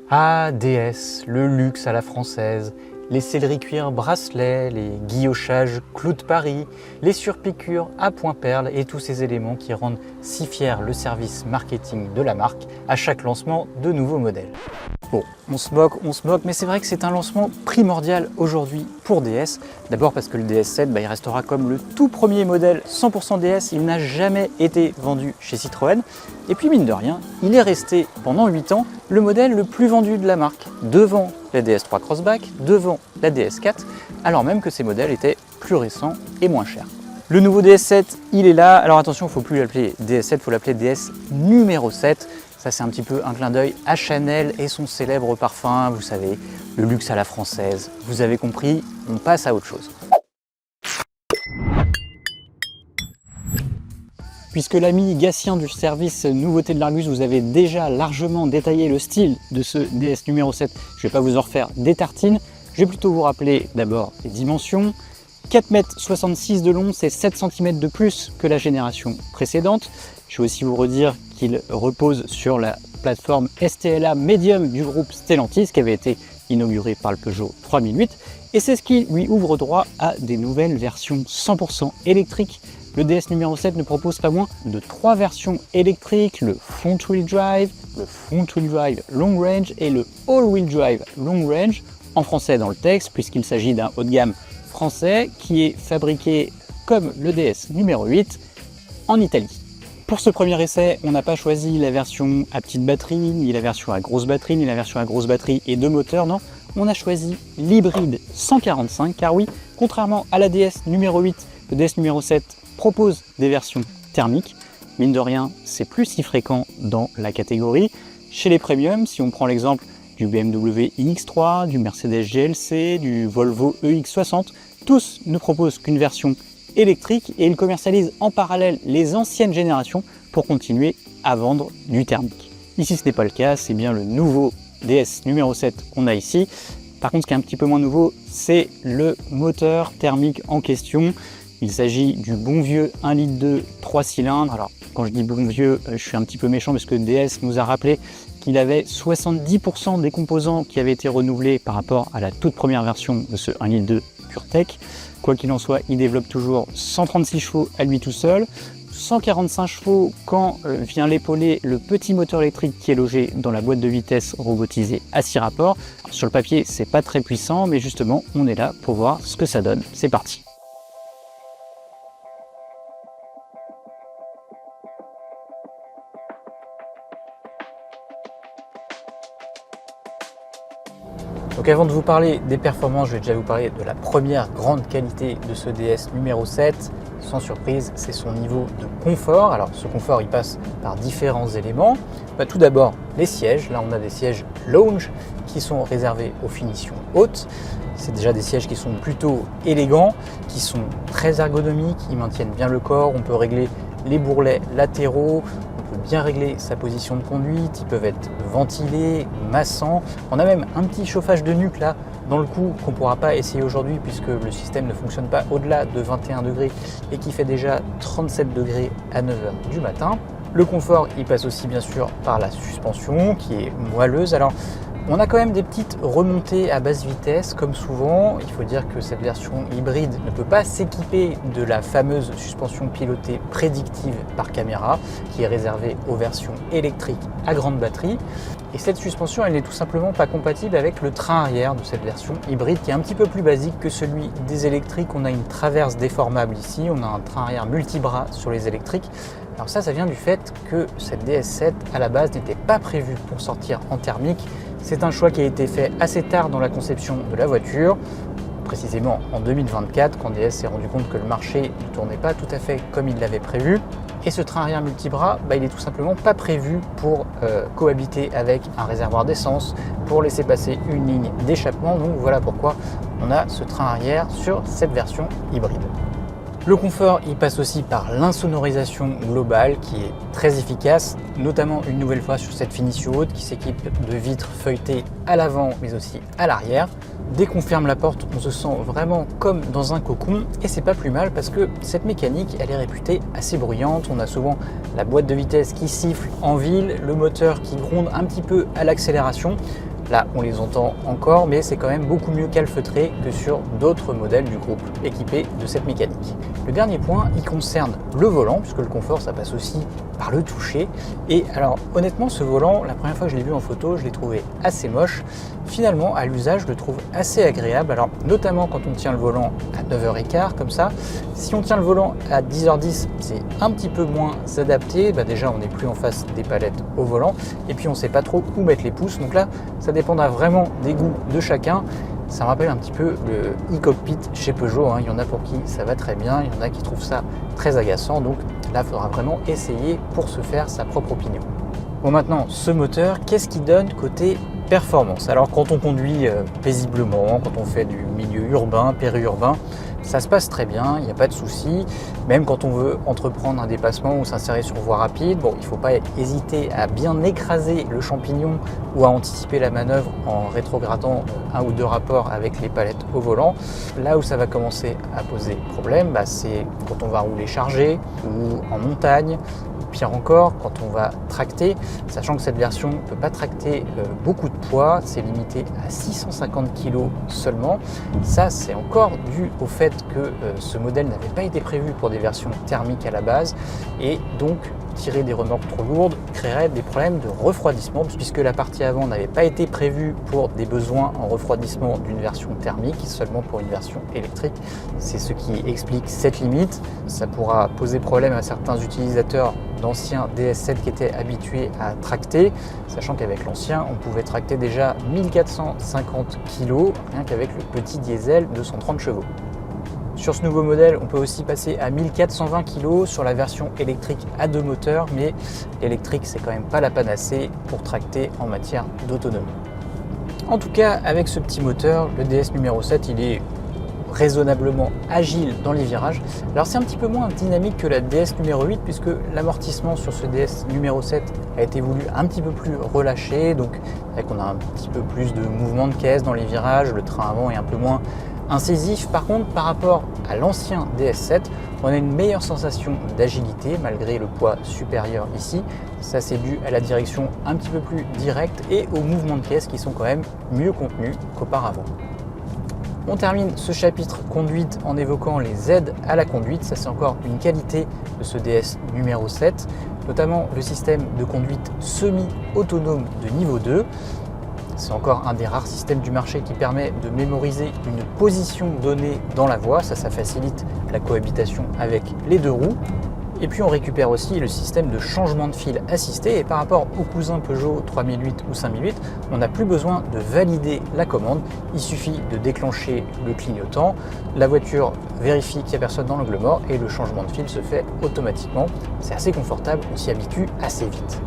Ah, DS, le luxe à la française, les céleri cuir bracelet, les guillochages clous de Paris, les surpiqûres à point perle et tous ces éléments qui rendent si fier le service marketing de la marque à chaque lancement de nouveaux modèles. Bon, on se moque, mais c'est vrai que c'est un lancement primordial aujourd'hui pour DS. D'abord parce que le DS7, il restera comme le tout premier modèle 100% DS, il n'a jamais été vendu chez Citroën. Et puis mine de rien, il est resté pendant 8 ans le modèle le plus vendu de la marque, devant la DS3 Crossback, devant la DS4, alors même que ces modèles étaient plus récents et moins chers. Le nouveau DS7, il est là. Alors attention, il ne faut plus l'appeler DS7, il faut l'appeler DS numéro 7. Ça, c'est un petit peu un clin d'œil à Chanel et son célèbre parfum, vous savez, le luxe à la française. Vous avez compris, on passe à autre chose. Puisque l'ami Gatien du service nouveauté de l'Argus vous avez déjà largement détaillé le style de ce DS numéro 7, je ne vais pas vous en refaire des tartines. Je vais plutôt vous rappeler d'abord les dimensions. 4,66 m de long, c'est 7 cm de plus que la génération précédente. Je vais aussi vous redire qu'il repose sur la plateforme STLA Medium du groupe Stellantis qui avait été inauguré par le Peugeot 3008 et c'est ce qui lui ouvre droit à des nouvelles versions 100% électriques. Le DS numéro 7 ne propose pas moins de 3 versions électriques, le Front-Wheel Drive, le Front-Wheel Drive Long Range et le All-Wheel Drive Long Range, en français dans le texte puisqu'il s'agit d'un haut de gamme français qui est fabriqué comme le DS numéro 8 en Italie. Pour ce premier essai, on n'a pas choisi la version à petite batterie, ni la version à grosse batterie, ni la version à grosse batterie et deux moteurs, non. On a choisi l'hybride 145, car oui, contrairement à la DS numéro 8, le DS numéro 7 propose des versions thermiques. Mine de rien, c'est plus si fréquent dans la catégorie. Chez les premiums, si on prend l'exemple du BMW iX3, du Mercedes GLC, du Volvo EX60, tous ne proposent qu'une version électrique et ils commercialisent en parallèle les anciennes générations pour continuer à vendre du thermique. Ici ce n'est pas le cas, c'est bien le nouveau DS numéro 7 qu'on a ici. Par contre ce qui est un petit peu moins nouveau, c'est le moteur thermique en question. Il s'agit du bon vieux 1,2 litre 3 cylindres. Alors quand je dis bon vieux, je suis un petit peu méchant parce que DS nous a rappelé qu'il avait 70% des composants qui avaient été renouvelés par rapport à la toute première version de ce 1,2 litre PureTech. Quoi qu'il en soit, il développe toujours 136 chevaux à lui tout seul, 145 chevaux quand vient l'épauler le petit moteur électrique qui est logé dans la boîte de vitesse robotisée à 6 rapports. Alors, sur le papier, c'est pas très puissant, mais justement, on est là pour voir ce que ça donne. C'est parti. Donc avant de vous parler des performances, je vais déjà vous parler de la première grande qualité de ce DS numéro 7. Sans surprise, c'est son niveau de confort. Alors ce confort, il passe par différents éléments. Tout d'abord, les sièges. Là, on a des sièges lounge qui sont réservés aux finitions hautes. C'est déjà des sièges qui sont plutôt élégants, qui sont très ergonomiques, ils maintiennent bien le corps. On peut régler les bourrelets latéraux. Bien régler sa position de conduite, ils peuvent être ventilés, massants. On a même un petit chauffage de nuque là dans le cou qu'on ne pourra pas essayer aujourd'hui puisque le système ne fonctionne pas au-delà de 21 degrés et qui fait déjà 37 degrés à 9h du matin. Le confort, il passe aussi bien sûr par la suspension qui est moelleuse. Alors on a quand même des petites remontées à basse vitesse comme souvent. Il faut dire que cette version hybride ne peut pas s'équiper de la fameuse suspension pilotée prédictive par caméra qui est réservée aux versions électriques à grande batterie. Et cette suspension, elle n'est tout simplement pas compatible avec le train arrière de cette version hybride qui est un petit peu plus basique que celui des électriques. On a une traverse déformable ici, on a un train arrière multibras sur les électriques. Alors ça vient du fait que cette DS7 à la base n'était pas prévue pour sortir en thermique. C'est un choix qui a été fait assez tard dans la conception de la voiture, précisément en 2024 quand DS s'est rendu compte que le marché ne tournait pas tout à fait comme il l'avait prévu. Et ce train arrière multibras, il est tout simplement pas prévu pour cohabiter avec un réservoir d'essence, pour laisser passer une ligne d'échappement. Donc voilà pourquoi on a ce train arrière sur cette version hybride. Le confort, il passe aussi par l'insonorisation globale qui est très efficace, notamment une nouvelle fois sur cette finition haute qui s'équipe de vitres feuilletées à l'avant mais aussi à l'arrière. Dès qu'on ferme la porte, on se sent vraiment comme dans un cocon et c'est pas plus mal parce que cette mécanique, elle est réputée assez bruyante. On a souvent la boîte de vitesse qui siffle en ville, le moteur qui gronde un petit peu à l'accélération. Là, on les entend encore, mais c'est quand même beaucoup mieux calfeutré que sur d'autres modèles du groupe équipés de cette mécanique. Le dernier point, il concerne le volant, puisque le confort, ça passe aussi par le toucher. Et alors, honnêtement, ce volant, la première fois que je l'ai vu en photo, je l'ai trouvé assez moche. Finalement, à l'usage, je le trouve assez agréable. Alors, notamment quand on tient le volant à 9h15, comme ça. Si on tient le volant à 10h10, c'est un petit peu moins adapté. Déjà, on n'est plus en face des palettes au volant. Et puis, on ne sait pas trop où mettre les pouces. Donc là, ça dépendra vraiment des goûts de chacun. Ça me rappelle un petit peu le e-cockpit chez Peugeot. Il y en a pour qui ça va très bien, il y en a qui trouvent ça très agaçant. Donc là, il faudra vraiment essayer pour se faire sa propre opinion. Bon, maintenant, ce moteur, qu'est-ce qu'il donne côté performance? Alors, quand on conduit paisiblement, quand on fait du milieu urbain, périurbain, ça se passe très bien, il n'y a pas de souci. Même quand on veut entreprendre un déplacement ou s'insérer sur voie rapide, il ne faut pas hésiter à bien écraser le champignon ou à anticiper la manœuvre en rétrogradant un ou deux rapports avec les palettes au volant. Là où ça va commencer à poser problème, c'est quand on va rouler chargé ou en montagne. Pire encore, quand on va tracter, sachant que cette version ne peut pas tracter beaucoup de poids, c'est limité à 650 kg seulement. Ça, c'est encore dû au fait que ce modèle n'avait pas été prévu pour des versions thermiques à la base, et donc tirer des remorques trop lourdes créerait des problèmes de refroidissement, puisque la partie avant n'avait pas été prévue pour des besoins en refroidissement d'une version thermique, seulement pour une version électrique. C'est ce qui explique cette limite. Ça pourra poser problème à certains utilisateurs d'anciens DS7 qui étaient habitués à tracter, sachant qu'avec l'ancien, on pouvait tracter déjà 1450 kg, rien qu'avec le petit diesel de 130 chevaux. Sur ce nouveau modèle, on peut aussi passer à 1420 kg sur la version électrique à deux moteurs, mais l'électrique, c'est quand même pas la panacée pour tracter en matière d'autonomie. En tout cas, avec ce petit moteur, le DS numéro 7, il est raisonnablement agile dans les virages. Alors c'est un petit peu moins dynamique que la DS numéro 8, puisque l'amortissement sur ce DS numéro 7 a été voulu un petit peu plus relâché, donc on a un petit peu plus de mouvement de caisse dans les virages, le train avant est un peu moins incisif. Par contre, par rapport à l'ancien DS7, on a une meilleure sensation d'agilité malgré le poids supérieur ici. Ça, c'est dû à la direction un petit peu plus directe et aux mouvements de caisse qui sont quand même mieux contenus qu'auparavant. On termine ce chapitre conduite en évoquant les aides à la conduite. Ça, c'est encore une qualité de ce DS numéro 7, notamment le système de conduite semi-autonome de niveau 2. C'est encore un des rares systèmes du marché qui permet de mémoriser une position donnée dans la voie. Ça facilite la cohabitation avec les deux roues. Et puis on récupère aussi le système de changement de fil assisté. Et par rapport au cousin Peugeot 3008 ou 5008, on n'a plus besoin de valider la commande. Il suffit de déclencher le clignotant. La voiture vérifie qu'il n'y a personne dans l'angle mort et le changement de fil se fait automatiquement. C'est assez confortable, on s'y habitue assez vite.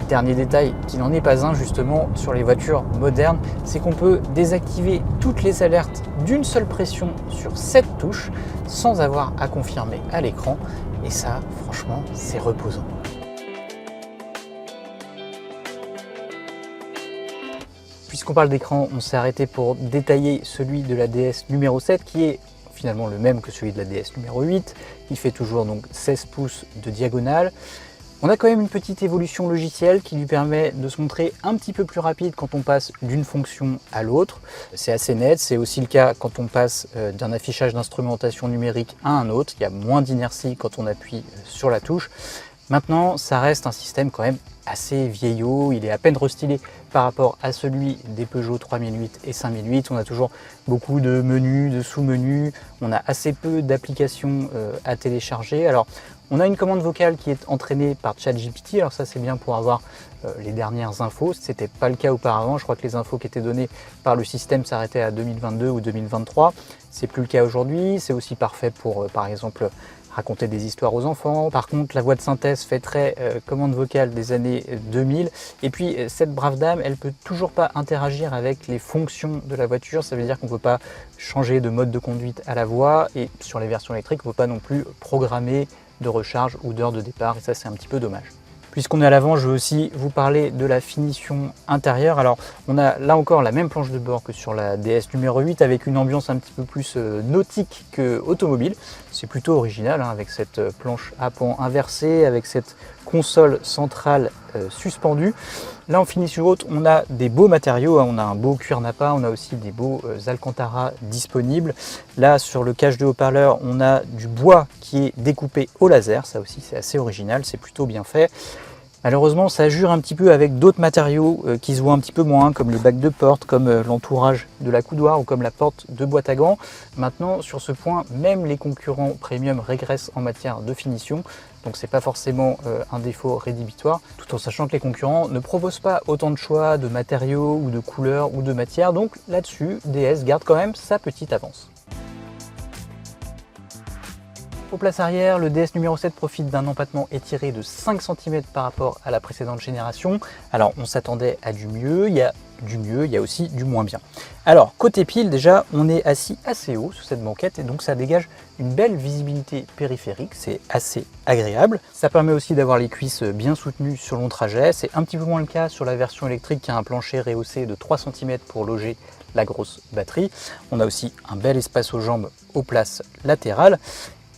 Dernier détail qui n'en est pas un justement sur les voitures modernes, c'est qu'on peut désactiver toutes les alertes d'une seule pression sur cette touche sans avoir à confirmer à l'écran. Et ça, franchement, c'est reposant. Puisqu'on parle d'écran, on s'est arrêté pour détailler celui de la DS numéro 7 qui est finalement le même que celui de la DS numéro 8. Il fait toujours donc 16 pouces de diagonale. On a quand même une petite évolution logicielle qui lui permet de se montrer un petit peu plus rapide quand on passe d'une fonction à l'autre. C'est assez net, c'est aussi le cas quand on passe d'un affichage d'instrumentation numérique à un autre. Il y a moins d'inertie quand on appuie sur la touche. Maintenant, ça reste un système quand même assez vieillot, il est à peine restylé par rapport à celui des Peugeot 3008 et 5008. On a toujours beaucoup de menus, de sous-menus, on a assez peu d'applications à télécharger. Alors, on a une commande vocale qui est entraînée par ChatGPT, alors ça c'est bien pour avoir les dernières infos, c'était pas le cas auparavant, je crois que les infos qui étaient données par le système s'arrêtaient à 2022 ou 2023, c'est plus le cas aujourd'hui, c'est aussi parfait pour par exemple raconter des histoires aux enfants. Par contre, la voix de synthèse fait très commande vocale des années 2000. Et puis, cette brave dame, elle peut toujours pas interagir avec les fonctions de la voiture. Ça veut dire qu'on peut pas changer de mode de conduite à la voix. Et sur les versions électriques, on peut pas non plus programmer de recharge ou d'heure de départ. Et ça, c'est un petit peu dommage. Puisqu'on est à l'avant, je veux aussi vous parler de la finition intérieure. Alors, on a là encore la même planche de bord que sur la DS numéro 8 avec une ambiance un petit peu plus nautique que automobile. C'est plutôt original, hein, avec cette planche à pans inversée, avec cette console centrale suspendue. Là en finition haute, on a des beaux matériaux, on a un beau cuir Nappa, on a aussi des beaux Alcantara disponibles. Là sur le cache de haut-parleur, on a du bois qui est découpé au laser, ça aussi c'est assez original, c'est plutôt bien fait. Malheureusement, ça jure un petit peu avec d'autres matériaux qui se voient un petit peu moins, comme les bacs de porte, comme l'entourage de la coudoir ou comme la porte de boîte à gants. Maintenant, sur ce point, même les concurrents premium régressent en matière de finition. Donc c'est pas forcément un défaut rédhibitoire, tout en sachant que les concurrents ne proposent pas autant de choix de matériaux ou de couleurs ou de matières. Donc là-dessus, DS garde quand même sa petite avance. Aux places arrière, le DS numéro 7 profite d'un empattement étiré de 5 cm par rapport à la précédente génération. Alors on s'attendait à du mieux, il y a aussi du moins bien. Alors côté pile, déjà on est assis assez haut sur cette banquette et donc ça dégage une belle visibilité périphérique, c'est assez agréable. Ça permet aussi d'avoir les cuisses bien soutenues sur le long trajet, c'est un petit peu moins le cas sur la version électrique qui a un plancher rehaussé de 3 cm pour loger la grosse batterie. On a aussi un bel espace aux jambes aux places latérales.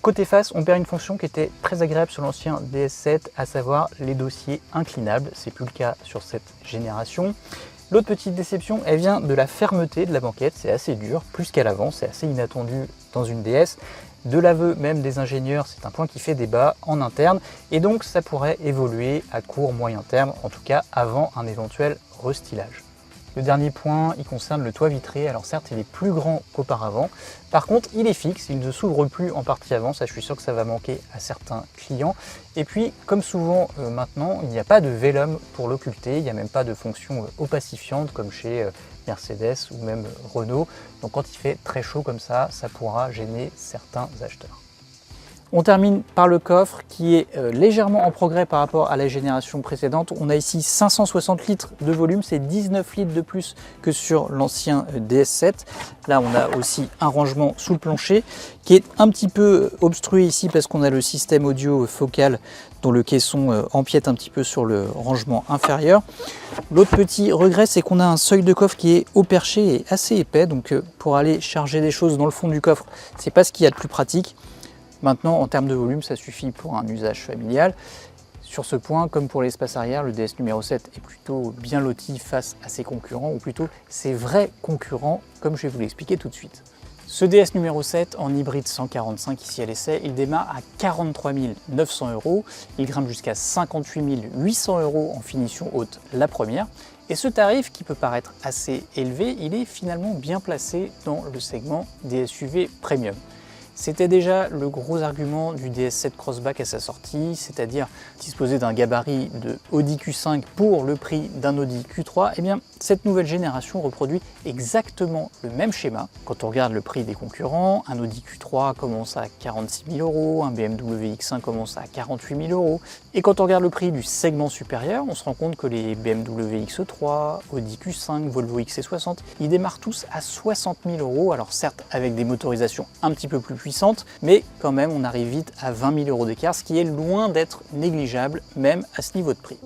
Côté face, on perd une fonction qui était très agréable sur l'ancien DS7, à savoir les dossiers inclinables. C'est plus le cas sur cette génération. L'autre petite déception, elle vient de la fermeté de la banquette. C'est assez dur, plus qu'à l'avant, c'est assez inattendu dans une DS. De l'aveu même des ingénieurs, c'est un point qui fait débat en interne et donc ça pourrait évoluer à court moyen terme, en tout cas avant un éventuel restylage. Le dernier point, il concerne le toit vitré. Alors certes, il est plus grand qu'auparavant. Par contre, il est fixe, il ne s'ouvre plus en partie avant. Ça, je suis sûr que ça va manquer à certains clients. Et puis, comme souvent maintenant, il n'y a pas de vélum pour l'occulter. Il n'y a même pas de fonction opacifiante comme chez Mercedes ou même Renault. Donc quand il fait très chaud comme ça pourra gêner certains acheteurs. On termine par le coffre qui est légèrement en progrès par rapport à la génération précédente. On a ici 560 litres de volume, c'est 19 litres de plus que sur l'ancien DS7. Là, on a aussi un rangement sous le plancher qui est un petit peu obstrué ici parce qu'on a le système audio focal dont le caisson empiète un petit peu sur le rangement inférieur. L'autre petit regret, c'est qu'on a un seuil de coffre qui est au perché et assez épais. Donc pour aller charger des choses dans le fond du coffre, c'est pas ce qu'il y a de plus pratique. Maintenant, en termes de volume, ça suffit pour un usage familial. Sur ce point, comme pour l'espace arrière, le DS numéro 7 est plutôt bien loti face à ses concurrents, ou plutôt ses vrais concurrents, comme je vais vous l'expliquer tout de suite. Ce DS numéro 7 en hybride 145 ici à l'essai, il démarre à 43 900 €, il grimpe jusqu'à 58 800 € en finition haute la première. Et ce tarif qui peut paraître assez élevé, il est finalement bien placé dans le segment des SUV premium. C'était déjà le gros argument du DS7 Crossback à sa sortie, c'est-à-dire disposer d'un gabarit de Audi Q5 pour le prix d'un Audi Q3. Eh bien, cette nouvelle génération reproduit exactement le même schéma. Quand on regarde le prix des concurrents, un Audi Q3 commence à 46 000 €, un BMW X1 commence à 48 000 €. Et quand on regarde le prix du segment supérieur, on se rend compte que les BMW X3, Audi Q5, Volvo XC60, ils démarrent tous à 60 000 €. Alors certes, avec des motorisations un petit peu plus puissante, mais quand même on arrive vite à 20 000 € d'écart, ce qui est loin d'être négligeable même à ce niveau de prix.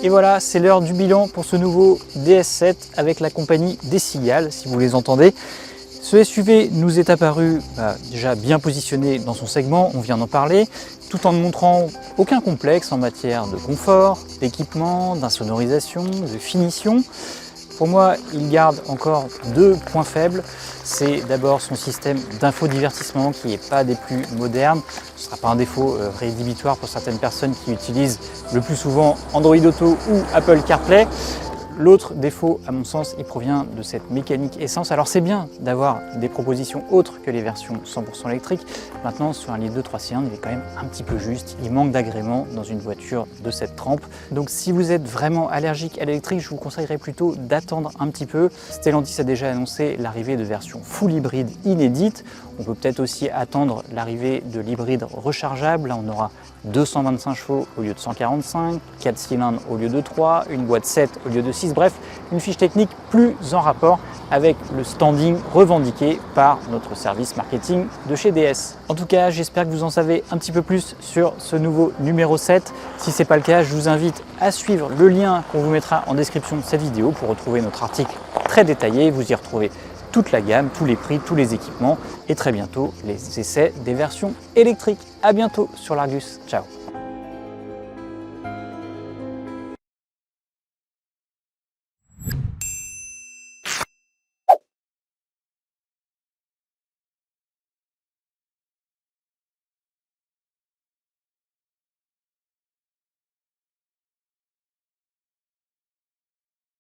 Et voilà, c'est l'heure du bilan pour ce nouveau DS7 avec la compagnie des Cigales, si vous les entendez. Ce SUV nous est apparu déjà bien positionné dans son segment, on vient d'en parler, tout en ne montrant aucun complexe en matière de confort, d'équipement, d'insonorisation, de finition. Pour moi, il garde encore deux points faibles. C'est d'abord son système d'infodivertissement qui n'est pas des plus modernes. Ce ne sera pas un défaut rédhibitoire pour certaines personnes qui utilisent le plus souvent Android Auto ou Apple CarPlay. L'autre défaut, à mon sens, il provient de cette mécanique essence. Alors c'est bien d'avoir des propositions autres que les versions 100% électriques. Maintenant, sur un litre 2 3 cylindres, il est quand même un petit peu juste. Il manque d'agrément dans une voiture de cette trempe. Donc si vous êtes vraiment allergique à l'électrique, je vous conseillerais plutôt d'attendre un petit peu. Stellantis a déjà annoncé l'arrivée de versions full hybride inédites. On peut peut-être aussi attendre l'arrivée de l'hybride rechargeable. Là, on aura 225 chevaux au lieu de 145, 4 cylindres au lieu de 3, une boîte 7 au lieu de 6. Bref, une fiche technique plus en rapport avec le standing revendiqué par notre service marketing de chez DS. En tout cas, j'espère que vous en savez un petit peu plus sur ce nouveau numéro 7. Si ce n'est pas le cas, je vous invite à suivre le lien qu'on vous mettra en description de cette vidéo pour retrouver notre article très détaillé. Vous y retrouvez toute la gamme, tous les prix, tous les équipements et très bientôt les essais des versions électriques. À bientôt sur l'Argus. Ciao.